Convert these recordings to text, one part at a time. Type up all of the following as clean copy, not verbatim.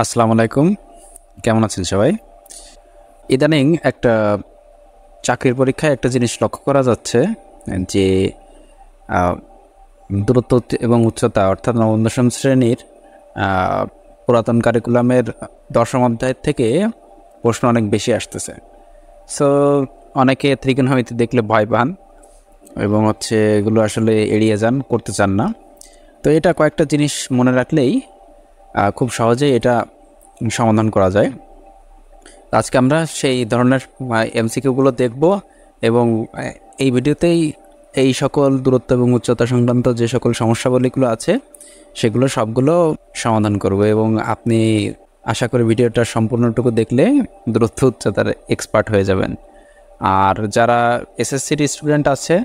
আসসালামু আলাইকুম। কেমন আছেন সবাই? ইদানিং একটা চাকরির পরীক্ষায় একটা জিনিস লক্ষ্য করা যাচ্ছে যে আহ, দূরত্ব এবং উচ্চতা অর্থাৎ নবম দশম শ্রেণীর আহ, পুরাতন কারিকুলামের দশম অধ্যায় থেকে প্রশ্ন অনেক বেশি আসতেছে। সো অনেকে ত্রিকোণমিতি দেখলে ভয় পান এবং এগুলো আসলে এড়িয়ে যান, করতে চান না। তো এটা কয়েকটা জিনিস মনে রাখলেই খুব সহজেই এটা সমাধান করা যায়। আজকে আমরা সেই ধরনের এমসিকিউগুলো দেখব এবং এই ভিডিওতেই এই সকল দূরত্ব এবং উচ্চতা সংক্রান্ত যে সকল সমস্যাবলীগুলো আছে সেগুলো সবগুলো সমাধান করব এবং আপনি আশা করি ভিডিওটা সম্পূর্ণটুকু দেখলে দূরত্ব উচ্চতার এক্সপার্ট হয়ে যাবেন। আর যারা এসএসসির স্টুডেন্ট আছে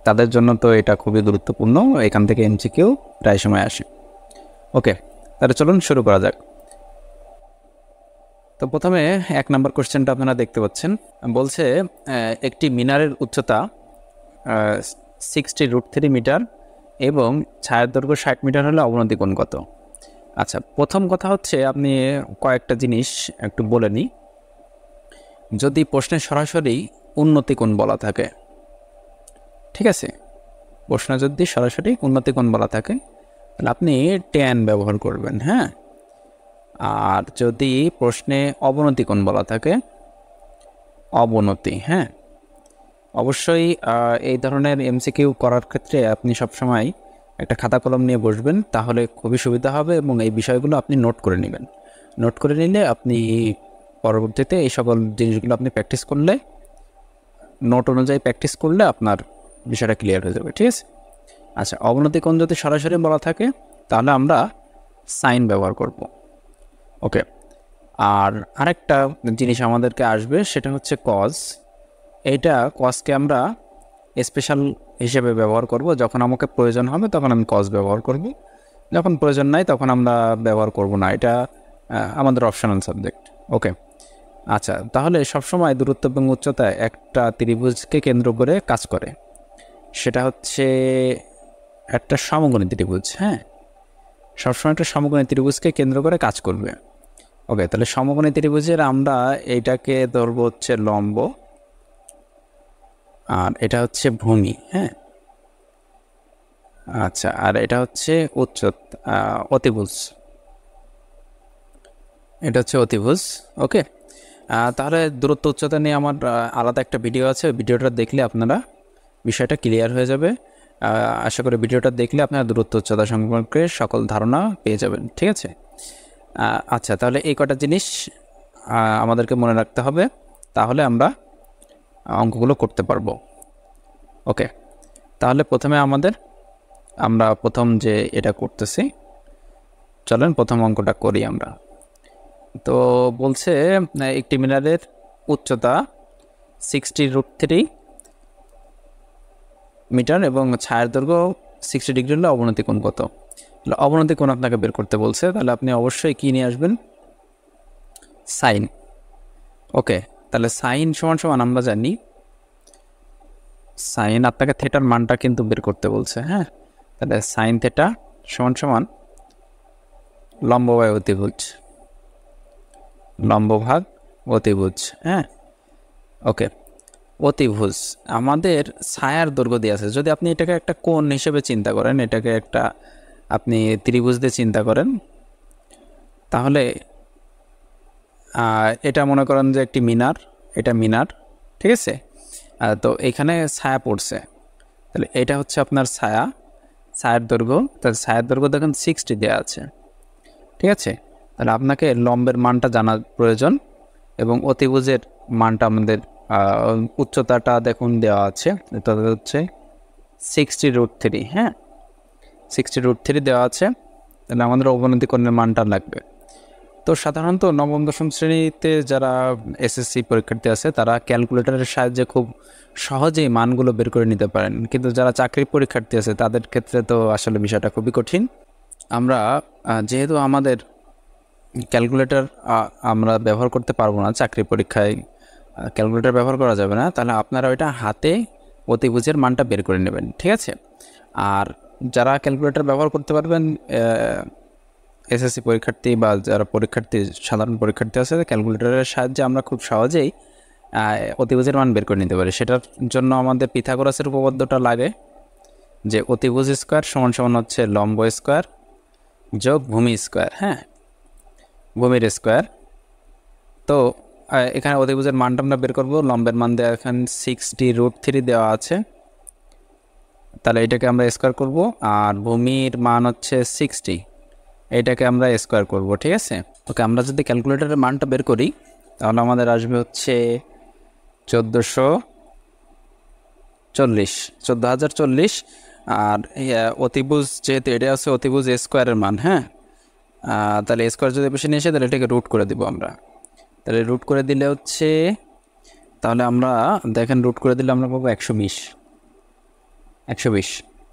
তাদের জন্য তো এটা খুবই গুরুত্বপূর্ণ, এখান থেকে এমসিকিউ প্রায় সময় আসে। ওকে, তাহলে চলুন শুরু করা যাক। তো প্রথমে 1 নম্বর কোশ্চেনটা আপনারা দেখতে পাচ্ছেন, বলছে একটি মিনারের উচ্চতা 60√3 মিটার এবং ছায়ার দৈর্ঘ্য 60 মিটার হলে অবনতি কোণ কত? আচ্ছা, প্রথম কথা হচ্ছে আপনি কয়েকটা জিনিস একটু বলে নিই। যদি প্রশ্নে সরাসরি উন্নতি কোণ বলা থাকে, ঠিক আছে, প্রশ্ন যদি সরাসরি উন্নতি কোণ বলা থাকে তাহলে আপনি ট্যান ব্যবহার করবেন, হ্যাঁ। আর যদি প্রশ্নে অবনতি কোণ বলা থাকে, অবনতি, হ্যাঁ। অবশ্যই এই ধরনের এমসিকিউ করার ক্ষেত্রে আপনি সবসময় একটা খাতা কলম নিয়ে বসবেন, তাহলে খুবই সুবিধা হবে এবং এই বিষয়গুলো আপনি নোট করে নেবেন। নোট করে নিলে আপনি পরবর্তীতে এই সকল জিনিসগুলো আপনি প্র্যাকটিস করলে, নোট অনুযায়ী প্র্যাকটিস করলে আপনার বিষয়টা ক্লিয়ার হয়ে যাবে, ঠিক আছে। আচ্ছা, অবনতি কোণ যদি সরাসরি বলা থাকে তাহলে আমরা সাইন ব্যবহার করব। ওকে, আর আরেকটা জিনিস আমাদেরকে আসবে, সেটা হচ্ছে কজ। এইটা কজকে আমরা স্পেশাল হিসেবে ব্যবহার করব। যখন আমাকে প্রয়োজন হবে তখন আমি কজ ব্যবহার করব, যখন প্রয়োজন নাই তখন আমরা ব্যবহার করব না। এটা আমাদের অপশনাল সাবজেক্ট। ওকে, আচ্ছা, তাহলে সবসময় দূরত্ব এবং উচ্চতা একটা ত্রিভুজকে কেন্দ্র করে কাজ করে। সেটা হচ্ছে একটা সমকোণী ত্রিভুজ, হ্যাঁ। সবসময় একটা সমকোণী ত্রিভুজকে কেন্দ্র করে কাজ করবে। ওকে, তাহলে সমকোণী ত্রিভুজের আমরা এইটাকে ধরবো হচ্ছে লম্ব, আর এটা হচ্ছে ভূমি, হ্যাঁ। আচ্ছা, আর এটা হচ্ছে অতিভুজ, এটা হচ্ছে অতিভুজ। ওকে, তাহলে দূরত্ব উচ্চতা নিয়ে আমার আলাদা একটা ভিডিও আছে, ভিডিওটা দেখলে আপনারা বিষয়টা ক্লিয়ার হয়ে যাবে। আশা করি ভিডিওটা দেখলে আপনারা দূরত্ব উচ্চতা সম্পর্কে সকল ধারণা পেয়ে যাবেন, ঠিক আছে। আচ্ছা, তাহলে এই কটা জিনিস আমাদেরকে মনে রাখতে হবে, তাহলে আমরা অঙ্কগুলো করতে পারবো। ওকে, তাহলে প্রথমে আমরা প্রথম যে এটা করতেছি, চলেন প্রথম অঙ্কটা করি আমরা। তো বলছে একটি মিনারের উচ্চতা 60√3 মিটার এবং ছায়ার দৈর্ঘ্য 60 ডিগ্রি হলে অবনতি কোণ কত? অবনতি কোণ আপনাকে বের করতে বলছে, তাহলে আপনি অবশ্যই কী নিয়ে আসবেন? সাইন। ওকে, তাহলে সাইন সমান সমান আমরা জানি, সাইন আপনাকে থেটার মানটা কিন্তু বের করতে বলছে, হ্যাঁ। তাহলে সাইন থেটা সমান সমান লম্ব বাই অতিভুজ, লম্ব ভাগ অতিভুজ, হ্যাঁ। ওকে, অতিভুজ আমাদের ছায়ার দৈর্ঘ্য দিয়ে আছে। যদি আপনি এটাকে একটা কোণ হিসেবে চিন্তা করেন, এটাকে একটা আপনি ত্রিভুজ দিয়ে চিন্তা করেন, তাহলে এটা মনে করেন যে একটি মিনার, এটা মিনার, ঠিক আছে। তো এখানে ছায়া পড়ছে, তাহলে এটা হচ্ছে আপনার ছায়া, ছায়ার দৈর্ঘ্য। তাহলে ছায়ার দৈর্ঘ্য দেখেন 60 দেওয়া আছে, ঠিক আছে। তাহলে আপনাকে লম্বের মানটা জানা প্রয়োজন এবং অতিভুজের মানটা আমাদের উচ্চতাটা দেখুন দেওয়া আছে, এটা হচ্ছে 60√3, হ্যাঁ, 60√3 দেওয়া আছে। তাহলে আমাদের অবনতি কোণের মানটা লাগবে। তো সাধারণত নবম দশম শ্রেণীতে যারা এসএসসি পরীক্ষার্থী আছে তারা ক্যালকুলেটরের সাহায্যে খুব সহজেই মানগুলো বের করে নিতে পারেন, কিন্তু যারা চাকরি পরীক্ষার্থী আছে তাদের ক্ষেত্রে তো আসলে বিষয়টা খুবই কঠিন। আমরা যেহেতু আমাদের ক্যালকুলেটর আমরা ব্যবহার করতে পারবো না, চাকরি পরীক্ষায় ক্যালকুলেটর ব্যবহার করা যাবে না, তাহলে আপনারা ওইটা হাতে অতিভুজের মানটা বের করে নেবেন, ঠিক আছে। আর যারা ক্যালকুলেটর ব্যবহার করতে পারবেন, এসএসসি পরীক্ষার্থী বা যারা পরীক্ষার্থী সাধারণ পরীক্ষার্থী আছে ক্যালকুলেটরের সাহায্যে আমরা খুব সহজেই অতিভুজের মান বের করে নিতে পারি। সেটার জন্য আমাদের পিথাগোরাসের উপপাদ্যটা লাগে যে অতিভুজ স্কোয়ার সমান সমান হচ্ছে লম্ব স্কোয়ার যোগ ভূমি স্কোয়ার, হ্যাঁ, ভূমির স্কোয়ার। তো এখানে অতিভুজের মানটা আমরা বের করবো। লম্বের মান দেওয়া এখানে 60√3 দেওয়া আছে, তাহলে এটাকে আমরা স্কোয়ার করব। আর ভূমির মান হচ্ছে 60, এটাকে আমরা স্কোয়ার করব, ঠিক আছে। ওকে, আমরা যদি ক্যালকুলেটরের মানটা বের করি তাহলে আমাদের আসবে হচ্ছে 1440। আর অতিভুজ যেহেতু এটা আছে অতিভুজ স্কোয়ারের মান, হ্যাঁ, তাহলে স্কোয়ার যদি বেশি নিয়ে এসে তাহলে এটাকে রুট করে দিব আমরা। তাহলে রুট করে দিলে হচ্ছে, তাহলে আমরা দেখেন রুট করে দিলে আমরা পাবো 120।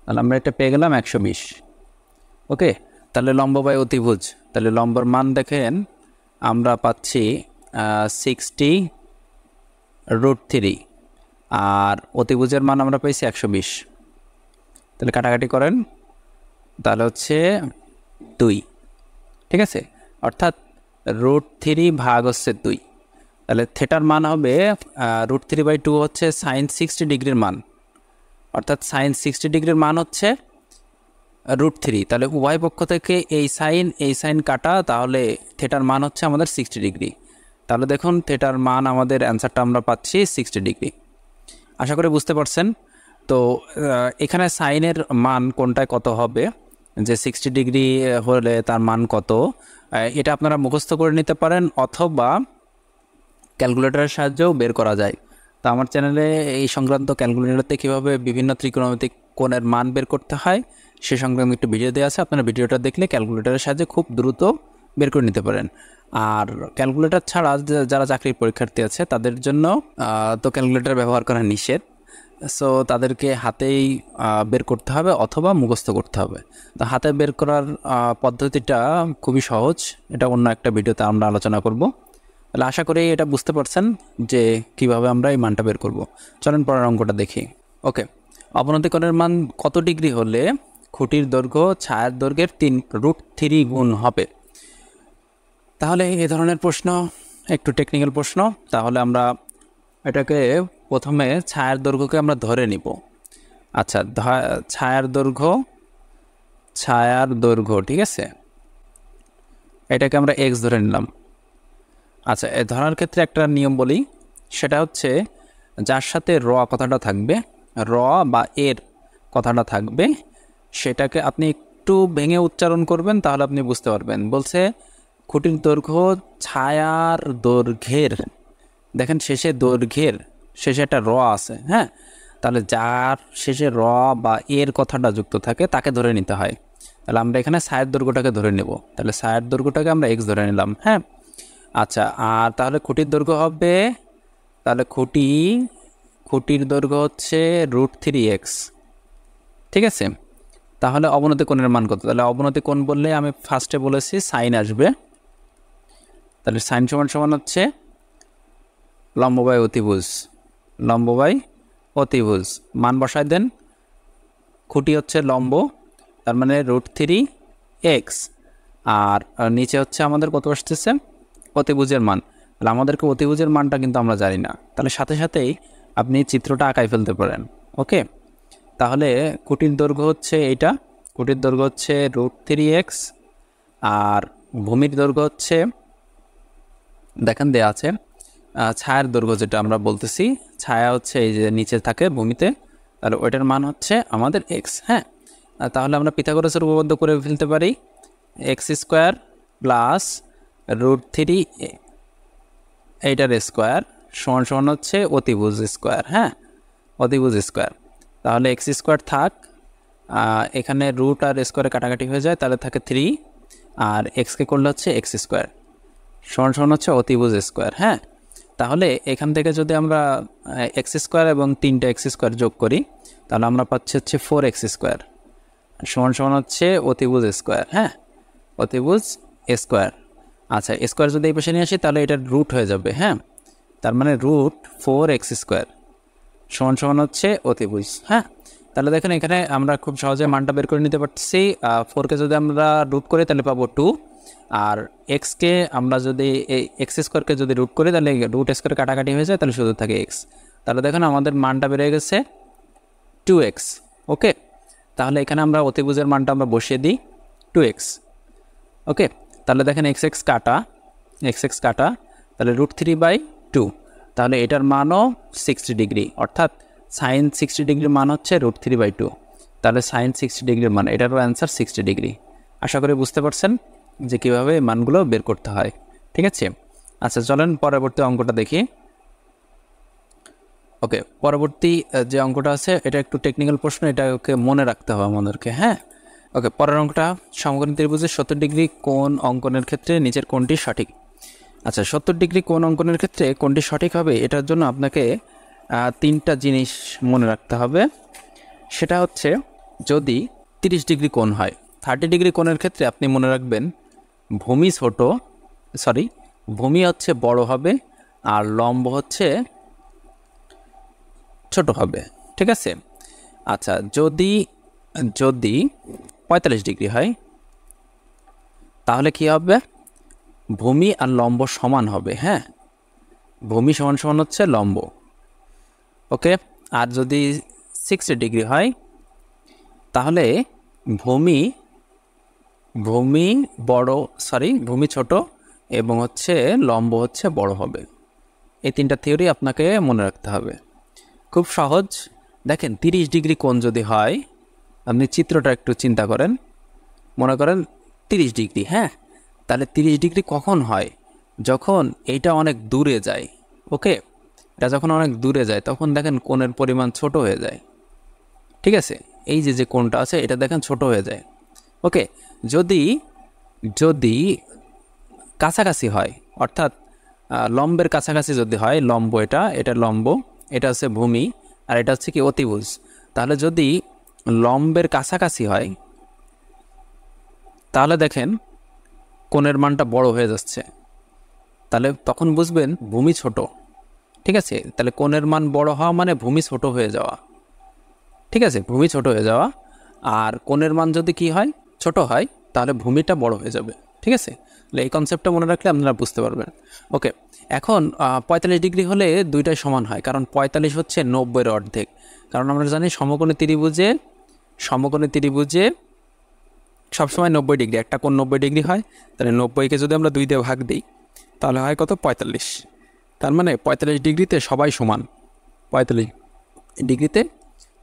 তাহলে আমরা এটা পেয়ে গেলাম 120। ওকে, তাহলে লম্ব বাই অতিভুজ, তাহলে লম্বর মান দেখেন আমরা পাচ্ছি 60√3 আর অতিভুজের মান আমরা পাইছি 120। তাহলে কাটাকাটি করেন, তাহলে হচ্ছে 2, ঠিক আছে। অর্থাৎ √3 ভাগ হচ্ছে 2, তাহলে থেটার মান হবে √3/2 হচ্ছে সাইন 60 ডিগ্রির মান, অর্থাৎ সাইন 60 ডিগ্রির মান হচ্ছে √3। তাহলে উভয় পক্ষ থেকে এই সাইন কাটা, তাহলে থেটার মান হচ্ছে আমাদের 60 ডিগ্রি। তাহলে দেখুন থেটার মান আমাদের অ্যান্সারটা আমরা পাচ্ছি 60 ডিগ্রি। আশা করি বুঝতে পারছেন। তো এখানে সাইনের মান কোনটায় কত হবে, যে 60 ডিগ্রি হলে তার মান কত, এটা আপনারা মুখস্থ করে নিতে পারেন অথবা ক্যালকুলেটরের সাহায্যেও বের করা যায়। তো আমার চ্যানেলে এই সংক্রান্ত ক্যালকুলেটরতে কীভাবে বিভিন্ন ত্রিকোণমিতিক কোণের মান বের করতে হয় সে সংক্রান্ত একটি ভিডিও দেওয়া আছে, আপনারা ভিডিওটা দেখলে ক্যালকুলেটরের সাহায্যে খুব দ্রুত বের করে নিতে পারেন। আর ক্যালকুলেটর ছাড়া যারা চাকরির পরীক্ষার্থী আছে তাদের জন্য তো ক্যালকুলেটর ব্যবহার করা নিষেধ, সো তাদেরকে হাতেই বের করতে হবে অথবা মুখস্থ করতে হবে। তো হাতে বের করার পদ্ধতিটা খুবই সহজ, এটা অন্য একটা ভিডিওতে আমরা আলোচনা করব। তাহলে আশা করি এটা বুঝতে পারছেন যে কিভাবে আমরা এই মানটা বের করব। চলেন পরের অঙ্কটা দেখি। ওকে, অবনতি কোণের মান কত ডিগ্রি হলে খুঁটির দৈর্ঘ্য ছায়ার দৈর্ঘ্যের 3√3 গুণ হবে। তাহলে এই ধরনের প্রশ্ন একটু টেকনিক্যাল প্রশ্ন। তাহলে আমরা এটাকে প্রথমে ছায়ার দৈর্ঘ্যকে আমরা ধরে নিব। আচ্ছা, ছায়ার দৈর্ঘ্য, ঠিক আছে, এটাকে আমরা x ধরে নিলাম। আচ্ছা, এ ধরার ক্ষেত্রে একটা নিয়ম বলি, সেটা হচ্ছে যার সাথে কথাটা থাকবে, বা এর কথাটা থাকবে, সেটাকে আপনি একটু ভেঙে উচ্চারণ করবেন, তাহলে আপনি বুঝতে পারবেন। বলছে খুঁটির দৈর্ঘ্য ছায়ার দৈর্ঘ্যের, দেখেন শেষে দৈর্ঘ্যের শেষে একটা আছে, হ্যাঁ, তাহলে যার শেষে বা এর কথাটা যুক্ত থাকে তাকে ধরে নিতে হয়। তাহলে আমরা এখানে ছায়ার দৈর্ঘ্যটাকে ধরে নেব, তাহলে ছায়ার দৈর্ঘ্যটাকে আমরা x ধরে নিলাম, হ্যাঁ। আচ্ছা, আর তাহলে খুঁটির দৈর্ঘ্য হবে, তাহলে খুঁটির দৈর্ঘ্য হচ্ছে √3x, ঠিক আছে। তাহলে অবনতি কোণের মান কত? তাহলে অবনতি কোণ বললে আমি ফার্স্টে বলেছি সাইন আসবে, তাহলে সাইন সমান হচ্ছে লম্ব বাই অতিভুজ, মান বসায় দেন। খুঁটি হচ্ছে লম্ব, তার মানে √3x, আর নিচে হচ্ছে আমাদের কত আসতেছে অতিভুজের মান। তাহলে আমাদেরকে অতিভুজের মানটা কিন্তু আমরা জানি না, তাহলে সাথে সাথেই আপনি চিত্রটা আঁকাই ফেলতে পারেন। ওকে, তাহলে খুঁটির দৈর্ঘ্য হচ্ছে এইটা, খুঁটির দৈর্ঘ্য হচ্ছে √3x, আর ভূমির দৈর্ঘ্য হচ্ছে দেখেন দেয়া আছে ছায়ার দৈর্ঘ্য, যেটা আমরা বলতেছি ছায়া হচ্ছে এই যে নিচে থাকে ভূমিতে, তাহলে ওইটার মান হচ্ছে আমাদের x, হ্যাঁ। তাহলে আমরা পিথাগোরাসের উপপাদ্য করে ফেলতে পারি, x² প্লাস √3 এইটার স্কোয়ার সমান হচ্ছে অতিভুজ স্কোয়ার, হ্যাঁ, অতিভুজ স্কোয়ার। তাহলে x² থাক, এখানে রুট আর স্কোয়ারে কাটাকাটি হয়ে যায়, তাহলে থাকে 3, আর এক্সকে করলে হচ্ছে x² সমান হচ্ছে অতিভুজ স্কোয়ার, হ্যাঁ। তাহলে এখান থেকে যদি আমরা x² এবং 3টা x² যোগ করি, তাহলে আমরা পাচ্ছি হচ্ছে 4x² সমান হচ্ছে অতিভুজ স্কোয়ার, হ্যাঁ, অতিভুজ স্কোয়ার। আচ্ছা, স্কোয়ার যদি এই পাশে নিয়ে আসি তাহলে এটার রুট হয়ে যাবে, হ্যাঁ, তার মানে √4x² সমান হচ্ছে অতিভুজ, হ্যাঁ। তাহলে দেখেন এখানে আমরা খুব সহজে মানটা বের করে নিতে পারছি। 4কে যদি আমরা রুট করি তাহলে পাবো 2, আর এক্সকে আমরা যদি এই এক্স স্কোয়ারকে যদি রুট করি তাহলে রুট স্কোয়ার কাটাকাটি হয়ে যায়, তাহলে শুধু থাকে এক্স। তাহলে দেখেন আমাদের মানটা বেড়ে গেছে 2x। ওকে, তাহলে এখানে আমরা অতিভুজের মানটা আমরা বসিয়ে দিই 2x। ওকে, তাহলে দেখেন এক্স এক্স কাটা, তাহলে √3/2, তাহলে এটার মানও 60 ডিগ্রি, অর্থাৎ সাইন 60 ডিগ্রির মান হচ্ছে √3/2। তাহলে সাইন 60 ডিগ্রির মান, এটারও অ্যান্সার 60 ডিগ্রি। আশা করি বুঝতে পারছেন যে কীভাবে মানগুলো বের করতে হয়। ঠিক আছে, আচ্ছা চলেন পরবর্তী অঙ্কটা দেখি। ওকে, পরবর্তী যে অঙ্কটা আছে এটা একটু টেকনিক্যাল প্রশ্ন, এটাকে মনে রাখতে হবে আমাদেরকে। হ্যাঁ, ওকে, পরের অঙ্কটা সমকোণী ত্রিভুজের 70 ডিগ্রি কোণ অঙ্কনের ক্ষেত্রে নিচের কোণটি সঠিক। আচ্ছা, 70 ডিগ্রি কোণ অঙ্কনের ক্ষেত্রে কোণটি সঠিক হবে, এটার জন্য আপনাকে 3টা জিনিস মনে রাখতে হবে। সেটা হচ্ছে যদি 30 ডিগ্রি কোণ হয়, 30 ডিগ্রি কোণের ক্ষেত্রে আপনি মনে রাখবেন ভূমি হচ্ছে বড় হবে আর লম্ব হচ্ছে ছোট হবে। ঠিক আছে, আচ্ছা যদি 45 ডিগ্রি হয় তাহলে কি হবে, ভূমি আর লম্ব সমান হবে। হ্যাঁ, ভূমি সমান সমান হচ্ছে লম্ব। ওকে, আর যদি 60 ডিগ্রি হয় তাহলে ভূমি ছোট এবং হচ্ছে লম্ব হচ্ছে বড় হবে। এই 3টা থিওরি আপনাকে মনে রাখতে হবে, খুব সহজ। দেখেন 30 ডিগ্রি কোণ যদি হয়, আপনি চিত্রটা একটু চিন্তা করেন, মনে করেন 30 ডিগ্রি। হ্যাঁ, তাহলে 30 ডিগ্রি কখন হয়, যখন এইটা অনেক দূরে যায়। ওকে, এটা যখন অনেক দূরে যায় তখন দেখেন কোণের পরিমাণ ছোট হয়ে যায়। ঠিক আছে, এই যে কোণটা আছে এটা দেখেন ছোট হয়ে যায়। ওকে, যদি কাছাকাছি হয়, অর্থাৎ লম্বের কাছাকাছি যদি হয়, লম্ব এটা লম্ব, এটা হচ্ছে ভূমি, আর এটা হচ্ছে কি অতিভুজ। তাহলে যদি লম্বের কাছাকাছি হয় তাহলে দেখেন কোণের মানটা বড় হয়ে যাচ্ছে, তাহলে তখন বুঝবেন ভূমি ছোট। ঠিক আছে, তাহলে কোণের মান বড় হওয়া মানে ভূমি ছোট হয়ে যাওয়া। ঠিক আছে, ভূমি ছোট হয়ে যাওয়া, আর কোণের মান যদি কি হয়, ছোট হয়, তাহলে ভূমিটা বড় হয়ে যাবে। ঠিক আছে, তাহলে এই কনসেপ্টটা মনে রাখলে আপনারা বুঝতে পারবেন। ওকে, এখন 45 ডিগ্রি হলে দুইটাই সমান হয়, কারণ 45 হচ্ছে 90-এর অর্ধেক। কারণ আমরা জানি সমকোণী ত্রিভুজে সবসময় 90 ডিগ্রি, একটা কোণ 90 ডিগ্রি হয়। তাহলে 90কে যদি আমরা 2 দিয়ে ভাগ দিই তাহলে হয় কত, 45। তার মানে 45 ডিগ্রিতে সবাই সমান, 45 ডিগ্রিতে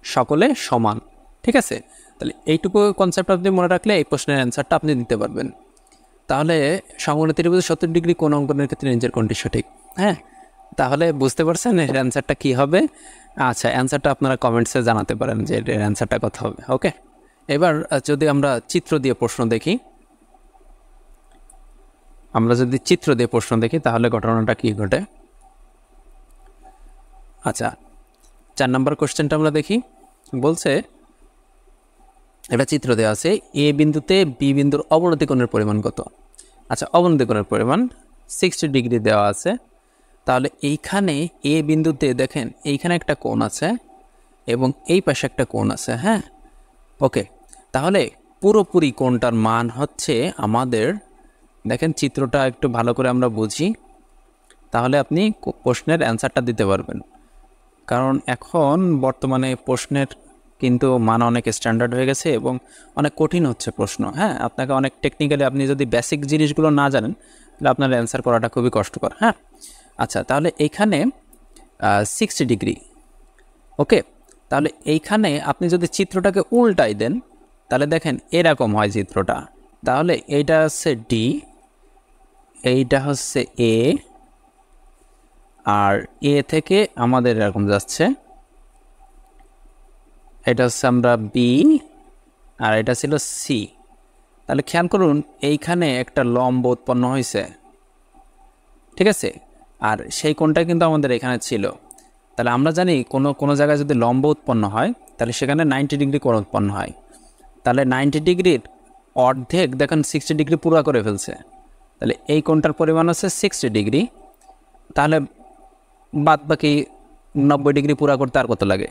সকলে সমান। ঠিক আছে, তাহলে এইটুকু কনসেপ্ট আপনি মনে রাখলে এই প্রশ্নের অ্যান্সারটা আপনি দিতে পারবেন। তাহলে সমকোণী ত্রিভুজে 70 ডিগ্রি কোণ অঙ্কনের ক্ষেত্রে নিচের কোণটি সঠিক। হ্যাঁ, তাহলে বুঝতে পারছেন এর অ্যান্সারটা কী হবে। আচ্ছা, অ্যান্সারটা আপনারা কমেন্টসে জানাতে পারেন যে এর অ্যান্সারটা কত হবে। ওকে, এবার যদি আমরা চিত্র দিয়ে প্রশ্ন দেখি, তাহলে ঘটনাটা কী ঘটে। আচ্ছা, 4 নম্বর কোশ্চেনটা আমরা দেখি। বলছে একটা চিত্র দেওয়া আছে, এ বিন্দুতে বি বিন্দুর অবনতি কোণের পরিমাণ কত। আচ্ছা, অবনতি কোণের পরিমাণ 60 ডিগ্রি দেওয়া আছে। তাহলে এইখানে এ বিন্দুতে দেখেন এইখানে একটা কোণ আছে এবং এই পাশে একটা কোণ আছে। হ্যাঁ, ওকে, তাহলে পুরোপুরি কোণটার মান হচ্ছে আমাদের, দেখেন চিত্রটা একটু ভালো করে আমরা বুঝি, তাহলে আপনি প্রশ্নের অ্যান্সারটা দিতে পারবেন। কারণ এখন বর্তমানে প্রশ্নের কিন্তু মান অনেক স্ট্যান্ডার্ড হয়ে গেছে এবং অনেক কঠিন হচ্ছে প্রশ্ন। হ্যাঁ, আপনাকে অনেক টেকনিক্যালি, আপনি যদি বেসিক জিনিসগুলো না জানেন তাহলে আপনার অ্যান্সার করাটা খুবই কষ্টকর। হ্যাঁ, আচ্ছা, তাহলে এইখানে 60 ডিগ্রি। ওকে, তাহলে এইখানে আপনি যদি চিত্রটাকে উল্টাই দেন তাহলে দেখেন এরকম হয় চিত্রটা। তাহলে এইটা হচ্ছে ডি, এইটা হচ্ছে এ, আর এ থেকে আমাদের এরকম যাচ্ছে, এটা হচ্ছে আমরা বি, আর এটা ছিল সি। তাহলে খেয়াল করুন এইখানে একটা লম্ব উৎপন্ন হয়েছে। ঠিক আছে, আর সেই কোণটা কিন্তু আমাদের এখানে ছিল। তাহলে আমরা জানি কোনো জায়গায় যদি লম্ব উৎপন্ন হয় তাহলে সেখানে 90 ডিগ্রি কোণ উৎপন্ন হয়। তাহলে 90 ডিগ্রির অর্ধেক দেখেন 60 ডিগ্রি পুরো করে ফেলছে, তাহলে এই কোণটার পরিমাণ হচ্ছে 60 ডিগ্রি। তাহলে বাদ বাকি 90 ডিগ্রি পুরা করতে আর কত লাগে,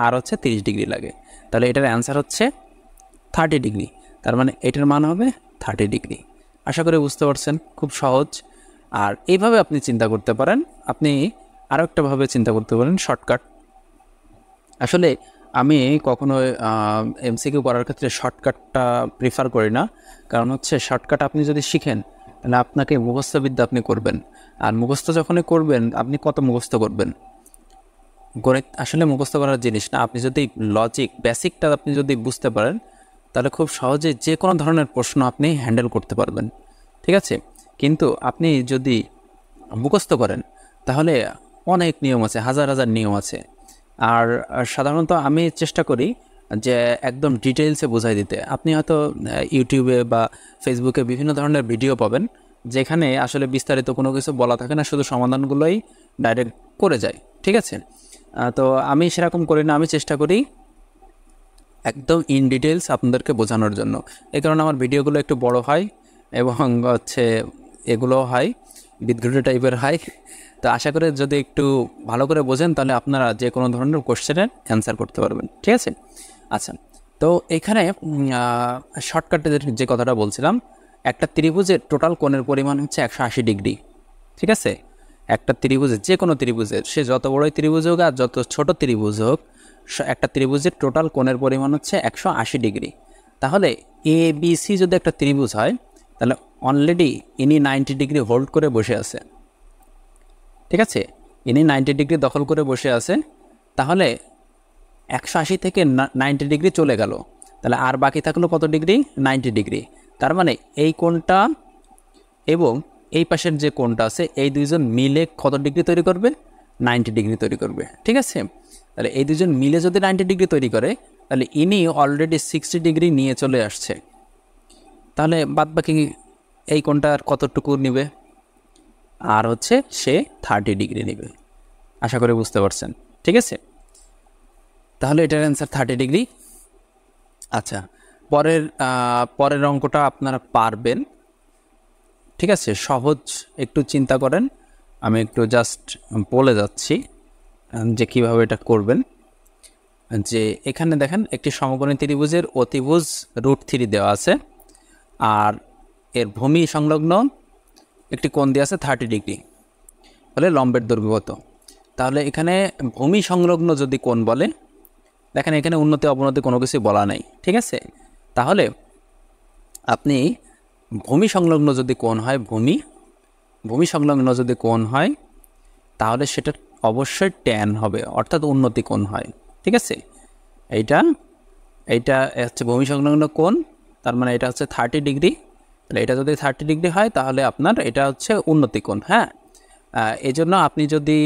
আর হচ্ছে 30 ডিগ্রি লাগে। তাহলে এটার অ্যান্সার হচ্ছে 30 ডিগ্রি। তার মানে এটার মান হবে 30 ডিগ্রি। আশা করি বুঝতে পারছেন, খুব সহজ। আর এইভাবে আপনি চিন্তা করতে পারেন। আপনি আরও একটাভাবে চিন্তা করতে পারেন, শর্টকাট। আসলে আমি কখনো এমসিকিউ করার ক্ষেত্রে শর্টকাটটা প্রিফার করি না। কারণ হচ্ছে শর্টকাট আপনি যদি শিখেন তাহলে আপনাকে মুখস্থবিদ্যা আপনি করবেন। আর মুখস্থ যখনই করবেন, আপনি কত মুখস্থ করবেন? গণিত আসলে মুখস্থ করার জিনিস না। আপনি যদি লজিক বেসিকটা আপনি যদি বুঝতে পারেন, তাহলে খুব সহজে যে কোনো ধরনের প্রশ্ন আপনি হ্যান্ডেল করতে পারবেন, ঠিক আছে? কিন্তু আপনি যদি মুখস্থ করেন তাহলে অনেক নিয়ম আছে, হাজার হাজার নিয়ম আছে। আর সাধারণত আমি চেষ্টা করি যে একদম ডিটেইলসে বোঝাই দিতে। আপনি হয়তো ইউটিউবে বা ফেসবুকে বিভিন্ন ধরনের ভিডিও পাবেন যেখানে আসলে বিস্তারিত কোনো কিছু বলা থাকে না, শুধু সমাধানগুলোই ডাইরেক্ট করে যায়, ঠিক আছে? তো আমি সেরকম করি না। আমি চেষ্টা করি একদম ইন ডিটেলস আপনাদেরকে বোঝানোর জন্য। এই কারণে আমার ভিডিওগুলো একটু বড় হয় এবং হচ্ছে এগুলো হয় বিদঘুটে টাইপের হয়। তো আশা করি যদি একটু ভালো করে বোঝেন তাহলে আপনারা যে কোনো ধরনের কোশ্চেনের অ্যান্সার করতে পারবেন, ঠিক আছে? আচ্ছা, তো এখানে শর্টকাটে যে কথাটা বলছিলাম, একটা ত্রিভুজের টোটাল কোণের পরিমাণ হচ্ছে 180 ডিগ্রি, ঠিক আছে? একটা ত্রিভুজের, যে কোনো ত্রিভুজের, সে যত বড়ই ত্রিভুজ হোক আর যত ছোট ত্রিভুজ হোক, একটা ত্রিভুজের টোটাল কোণের পরিমাণ হচ্ছে 180 ডিগ্রি। তাহলে এ বি সি যদি একটা ত্রিভুজ হয়, তাহলে অলরেডি ইনি 90 ডিগ্রি হোল্ড করে বসে আছে, ঠিক আছে? ইনি 90 ডিগ্রি দখল করে বসে আছে। তাহলে 180 থেকে 90 ডিগ্রি চলে গেল, তাহলে আর বাকি থাকলো কত ডিগ্রি? 90 ডিগ্রি। তার মানে এই কোণটা এবং এই পাশের যে কোণটা আছে, এই দুইজন মিলে কত ডিগ্রি তৈরি করবে? 90 ডিগ্রি তৈরি করবে, ঠিক আছে? তাহলে এই দুজন মিলে যদি 90 ডিগ্রি তৈরি করে, তাহলে ইনি অলরেডি 60 ডিগ্রি নিয়ে চলে আসছে। তাহলে বাদবাকি এই কোণটা আর কতটুকু নেবে? আর হচ্ছে সে 30 ডিগ্রি নেবে। আশা করি বুঝতে পারছেন, ঠিক আছে? তাহলে এটার অ্যান্সার 30 ডিগ্রি। আচ্ছা, পরের অঙ্কটা আপনারা পারবেন, ঠিক আছে? সহজ, একটু চিন্তা করেন। আমি একটু জাস্ট বলে যাচ্ছি যে কীভাবে এটা করবেন। যে এখানে দেখেন একটি সমকোণী ত্রিভুজের অতিভুজ √3 দেওয়া আছে, আর এর ভূমি সংলগ্ন একটি কোণ দেওয়া আছে 30 ডিগ্রি, বলে লম্বের দৈর্ঘ্য কত? তাহলে এখানে ভূমি সংলগ্ন যদি কোণ বলে, দেখেন এখানে উন্নতি অবনতি কোনো কিছু বলা নাই, ঠিক আছে? তাহলে আপনি ভূমি সংলগ্ন যদি কোণ হয়, ভূমি সংলগ্ন যদি কোণ হয়, তাহলে সেটা অবশ্যই ট্যান হবে, অর্থাৎ উন্নতি কোণ হয়, ঠিক আছে? এইটা হচ্ছে ভূমি সংলগ্ন কোণ, তার মানে এটা হচ্ছে 30 ডিগ্রি। তাহলে এটা যদি 30 ডিগ্রি হয় তাহলে আপনার এটা হচ্ছে উন্নতি কোণ। হ্যাঁ, এই জন্য আপনি যদি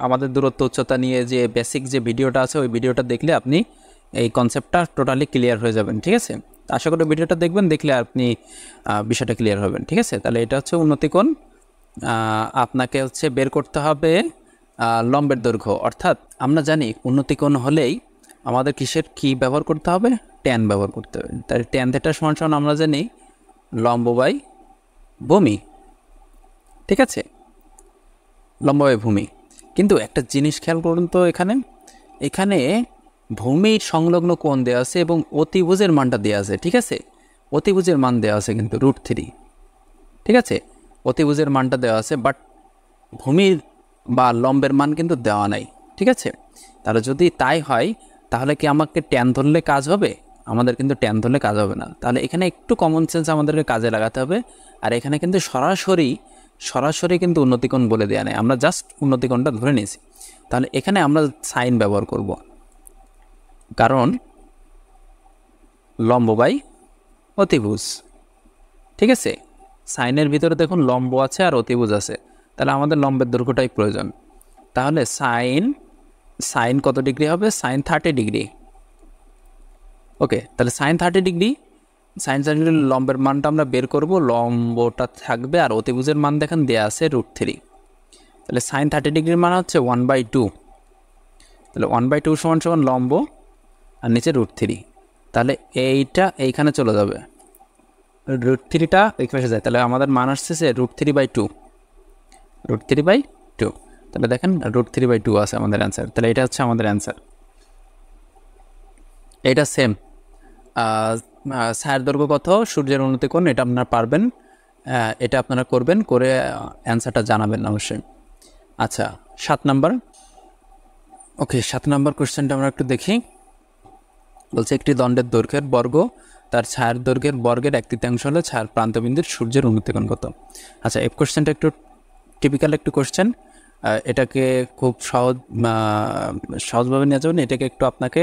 আমাদের দূরত্ব উচ্চতা নিয়ে যে বেসিক যে ভিডিওটা আছে, ওই ভিডিওটা দেখলে আপনি এই কনসেপ্টটা টোটালি ক্লিয়ার হয়ে যাবেন, ঠিক আছে? আশা করি ভিডিওটা দেখবেন, দেখলে আপনি বিষয়টা ক্লিয়ার হবেন, ঠিক আছে? তাহলে এটা হচ্ছে উন্নতি কোণ। আপনাকে হচ্ছে বের করতে হবে লম্বের দৈর্ঘ্য, অর্থাৎ আমরা জানি উন্নতি কোণ হলেই আমাদের কি ব্যবহার করতে হবে? ট্যান ব্যবহার করতে হবে। তাই ট্যান থিটা সমান আমরা জানি লম্ব বাই ভূমি, ঠিক আছে? লম্ব বাই ভূমি। কিন্তু একটা জিনিস খেয়াল করুন তো, এখানে ভূমির সংলগ্ন কোণ দেওয়া আছে এবং অতিভুজের মানটা দেওয়া আছে, ঠিক আছে? অতিভুজের মান দেওয়া আছে কিন্তু √3, ঠিক আছে? অতিভুজের মানটা দেওয়া আছে, বাট ভূমির বা লম্বের মান কিন্তু দেওয়া নাই, ঠিক আছে? তাহলে যদি তাই হয়, তাহলে কি আমাকে ট্যান ধরলে কাজ হবে? আমাদের কিন্তু ট্যান ধরলে কাজ হবে না। তাহলে এখানে একটু কমন সেন্স আমাদেরকে কাজে লাগাতে হবে। আর এখানে কিন্তু সরাসরি কিন্তু উন্নতিকোণ বলে দেওয়া নেই, আমরা জাস্ট উন্নতিকোণটা ধরে নিয়েছি। তাহলে এখানে আমরা সাইন ব্যবহার করব, কারণ লম্ব বাই অতিভুজ, ঠিক আছে? সাইনের ভিতরে দেখুন লম্ব আছে আর অতিভুজ আছে, তাহলে আমাদের লম্বের দৈর্ঘ্যটাই প্রয়োজন। তাহলে সাইন কত ডিগ্রি হবে? Sign 30 degree. ওকে, তাহলে সাইন 30 ডিগ্রি, লম্বের মানটা আমরা বের করব। লম্বটা থাকবে আর অতিভুজের মান দেখেন দেওয়া আছে √3। তাহলে সাইন 30 ডিগ্রির মান হচ্ছে 1/2। তাহলে 1/2 সমান লম্ব আর নিচে √3। তাহলে এইখানে চলে যাবে, √3টা এই পাশে যায়, তাহলে আমাদের মান আসছে √3/2। তাহলে দেখেন √3/2 আছে আমাদের অ্যান্সার। তাহলে এটা হচ্ছে আমাদের অ্যান্সার। এটা সেম। ছায়ার দৈর্ঘ্য কত, সূর্যের উন্নতি কোণ, এটা আপনারা পারবেন, এটা আপনারা করবেন, করে অ্যান্সারটা জানাবেন অবশ্যই। আচ্ছা 7 নাম্বার। ওকে 7 নাম্বার কোশ্চেনটা আমরা একটু দেখি। বলছে একটি দণ্ডের দৈর্ঘ্যের বর্গ তার ছায়ার দৈর্ঘ্যের বর্গের 1/3 হলে ছায়ার প্রান্তবিন্দুর সূর্যের উন্নতি কোণ কত। আচ্ছা এই কোশ্চেনটা একটু টিপিক্যাল একটু কোশ্চেন, এটাকে খুব সহজভাবে নেওয়া যাবে না, এটাকে একটু আপনাকে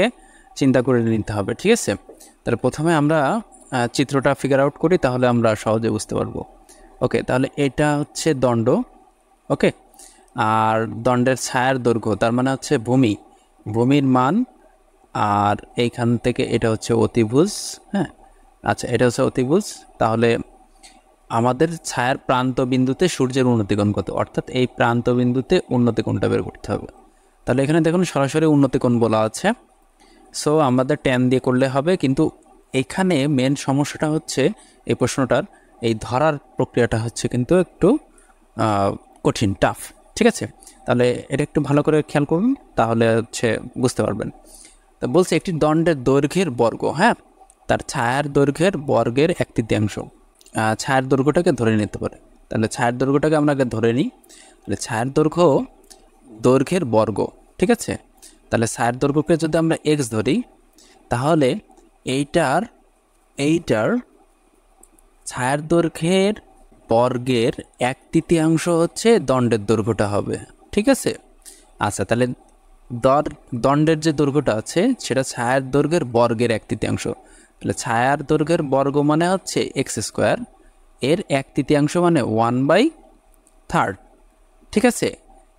চিন্তা করে নিতে হবে, ঠিক আছে। তাহলে প্রথমে আমরা চিত্রটা ফিগার আউট করি, তাহলে আমরা সহজে বুঝতে পারবো। ওকে তাহলে এটা হচ্ছে দণ্ড, ওকে, আর দণ্ডের ছায়ার দৈর্ঘ্য তার মানে হচ্ছে ভূমির মান, আর এইখান থেকে এটা হচ্ছে অতিভুজ, হ্যাঁ। আচ্ছা এটা হচ্ছে অতিভুজ, তাহলে আমাদের ছায়ার প্রান্ত বিন্দুতে সূর্যের উন্নতিকোণ কত, অর্থাৎ এই প্রান্ত বিন্দুতে উন্নতিকোণটা বের করতে হবে। তাহলে এখানে দেখুন সরাসরি উন্নতিকোণ বলা আছে, সো আমাদের ট্যান দিয়ে করলে হবে, কিন্তু এখানে মেন সমস্যাটা হচ্ছে এই প্রশ্নটার এই ধরার প্রক্রিয়াটা হচ্ছে কিন্তু একটু কঠিন, টাফ, ঠিক আছে। তাহলে এটা একটু ভালো করে খেয়াল করুন, তাহলে হচ্ছে বুঝতে পারবেন। তা বলছে একটি দণ্ডের দৈর্ঘ্যের বর্গ, হ্যাঁ, তার ছায়ার দৈর্ঘ্যের বর্গের 1/3, ছায়ার দৈর্ঘ্যটাকে ধরে নিতে পারে। তাহলে ছায়ার দৈর্ঘ্যটাকে আমরা আগে ধরে নিই, তাহলে ছায়ার দৈর্ঘ্যের বর্গ, ঠিক আছে। তাহলে ছায়ার দৈর্ঘ্যকে যদি আমরা এক্স ধরি, তাহলে এইটার ছায়ার দৈর্ঘ্যের বর্গের 1/3 হচ্ছে দণ্ডের দৈর্ঘ্যটা হবে, ঠিক আছে। আচ্ছা তাহলে দণ্ডের যে দৈর্ঘ্যটা আছে সেটা ছায়ার দৈর্ঘ্যের বর্গের 1/3, তাহলে ছায়ার দৈর্ঘ্যের বর্গ মানে হচ্ছে x², এর 1/3 মানে 1/3, ঠিক আছে।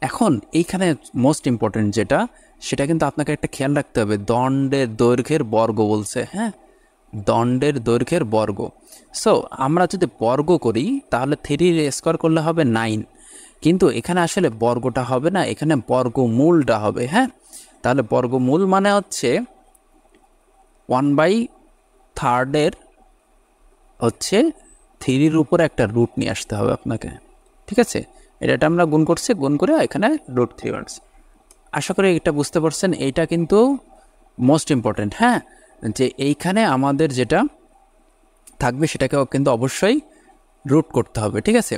এখন এইখানে মোস্ট ইম্পর্টেন্ট যেটা, সেটা কিন্তু আপনাকে একটা খেয়াল রাখতে হবে, দণ্ডের দৈর্ঘ্যের বর্গ বলছে, হ্যাঁ, দণ্ডের দৈর্ঘ্যের বর্গ। সো আমরা যদি বর্গ করি তাহলে 3 করলে হবে 9, কিন্তু এখানে আসলে বর্গটা হবে না, এখানে বর্গমূলটা হবে, হ্যাঁ। তাহলে বর্গমূল মানে হচ্ছে 1/3 হচ্ছে 3 উপরে একটা রুট নিয়ে আসতে হবে আপনাকে, ঠিক আছে। এটা আমরা গুণ করছি, গুণ করে এখানে √3 আনছি। আশা করি এটা বুঝতে পারছেন, এইটা কিন্তু মোস্ট ইম্পর্টেন্ট, হ্যাঁ, যে এইখানে আমাদের যেটা থাকবে সেটাকেও কিন্তু অবশ্যই রুট করতে হবে, ঠিক আছে।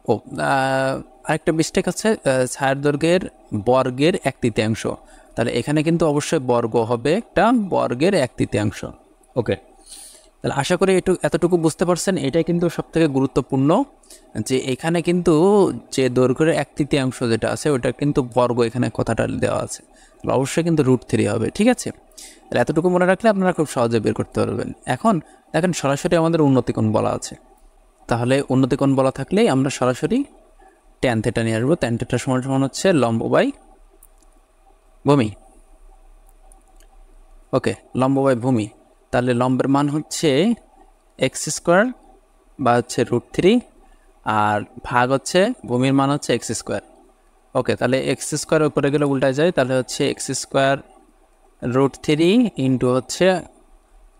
ও আরেকটা মিস্টেক আছে, ছায়ার দৈর্ঘ্যের বর্গের 1/3, তাহলে এখানে কিন্তু অবশ্যই বর্গ হবে, একটা বর্গের 1/3। ওকে তাহলে আশা করি এতটুকু বুঝতে পারছেন। এটাই কিন্তু সবথেকে গুরুত্বপূর্ণ, যে এখানে কিন্তু যে দৈর্ঘ্যের 1/3 যেটা আছে ওটা কিন্তু বর্গ, এখানে কথাটা দেওয়া আছে, তাহলে অবশ্যই কিন্তু √3 হবে, ঠিক আছে। তাহলে এতটুকু মনে রাখলে আপনারা খুব সহজে বের করতে পারবেন। এখন দেখেন সরাসরি আমাদের উন্নতিকোণ বলা আছে, তাহলে উন্নতিকোণ বলা থাকলেই আমরা সরাসরি ট্যান থিটা নিয়ে আসবো। ট্যান থিটা সমান হচ্ছে লম্ব বাই ভূমি, ওকে, লম্ব বাই ভূমি। তাহলে লম্বের মান হচ্ছে x² বা হচ্ছে √3, আর ভাগ হচ্ছে ভূমির মান হচ্ছে x²। ওকে তাহলে x² উপরে গেলে উল্টায় যায়, তাহলে হচ্ছে x² √3 ইন্টু হচ্ছে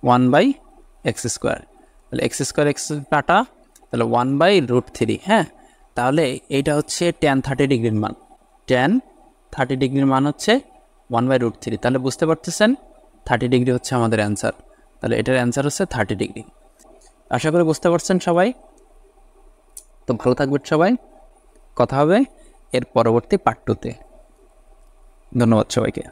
1/x², তাহলে x² x কাটা, তাহলে 1/√3, হ্যাঁ। তাহলে এইটা হচ্ছে tan 30 ডিগ্রির মান, tan 30 ডিগ্রির মান হচ্ছে 1/√3, তাহলে বুঝতে পারতেছেন 30 ডিগ্রি হচ্ছে আমাদের অ্যান্সার। তাহলে এটার অ্যান্সার হচ্ছে 30 ডিগ্রি। আশা করি বুঝতে পারছেন সবাই। তো ভালো থাকবেন সবাই, কথা হবে এর পরবর্তী পার্ট 2-তে। ধন্যবাদ সবাইকে।